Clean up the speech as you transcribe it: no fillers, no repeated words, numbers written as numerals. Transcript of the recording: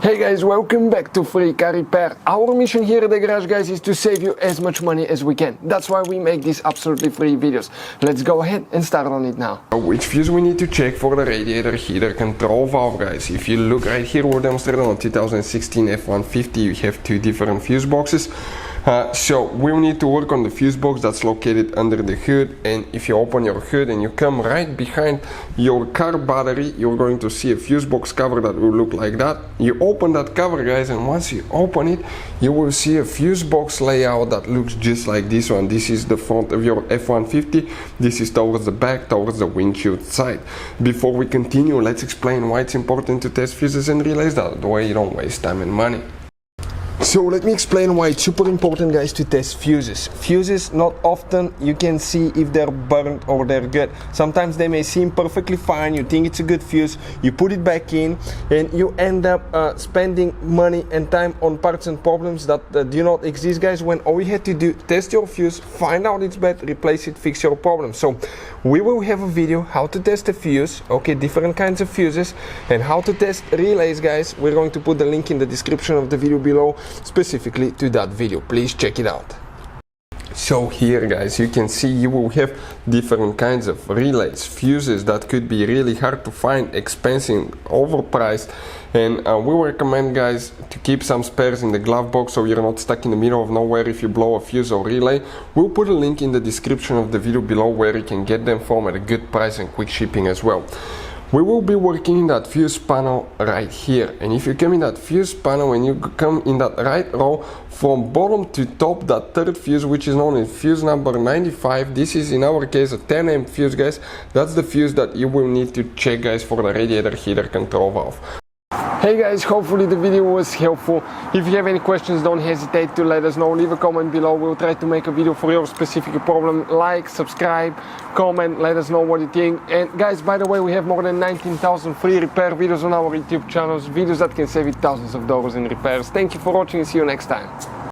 Hey guys, welcome back to Free Car Repair. Our mission here at the garage, guys, is to save you as much money as we can. That's why we make these absolutely free videos. Let's go ahead and start on it now. Which fuse we need to check for the radiator heater control valve, guys. If you look right here, we're demonstrating on 2016 F-150. You have two different fuse boxes. So we'll need to work on the fuse box that's located under the hood, and if you open your hood and you come right behind your car battery, you're going to see a fuse box cover that will look like that. You open that cover, guys, and once you open it, you will see a fuse box layout that looks just like this one. This is the front of your F-150. This is towards the back, towards the windshield side. Before we continue, let's explain why it's important to test fuses and relays. That way you don't waste time and money. So let me explain why it's super important, guys, to test fuses. Fuses, not often you can see if they're burnt or they're good. Sometimes they may seem perfectly fine, you think it's a good fuse, you put it back in, and you end up spending money and time on parts and problems that do not exist, guys, when all you had to do, test your fuse, find out it's bad, replace it, fix your problem. So we will have a video how to test a fuse, okay, different kinds of fuses, and how to test relays, guys. We're going to put the link in the description of the video below, specifically to that video. Please check it out. So here, guys, you can see you will have different kinds of relays, fuses that could be really hard to find, expensive, overpriced, and we recommend, guys, to keep some spares in the glove box so you're not stuck in the middle of nowhere if you blow a fuse or relay. We'll put a link in the description of the video below where you can get them from at a good price and quick shipping as well. We will be working in that fuse panel right here, and if you come in that fuse panel and you come in that right row from bottom to top, that third fuse, which is known as fuse number 95, this is in our case a 10 amp fuse, guys. That's the fuse that you will need to check, guys, for the radiator heater control valve. Hey guys, hopefully the video was helpful. If you have any questions, don't hesitate to let us know. Leave a comment below. We'll try to make a video for your specific problem. Like, subscribe, comment, let us know what you think. And guys, by the way, we have more than 19,000 free repair videos on our YouTube channels, videos that can save you thousands of dollars in repairs. Thank you for watching and see you next time.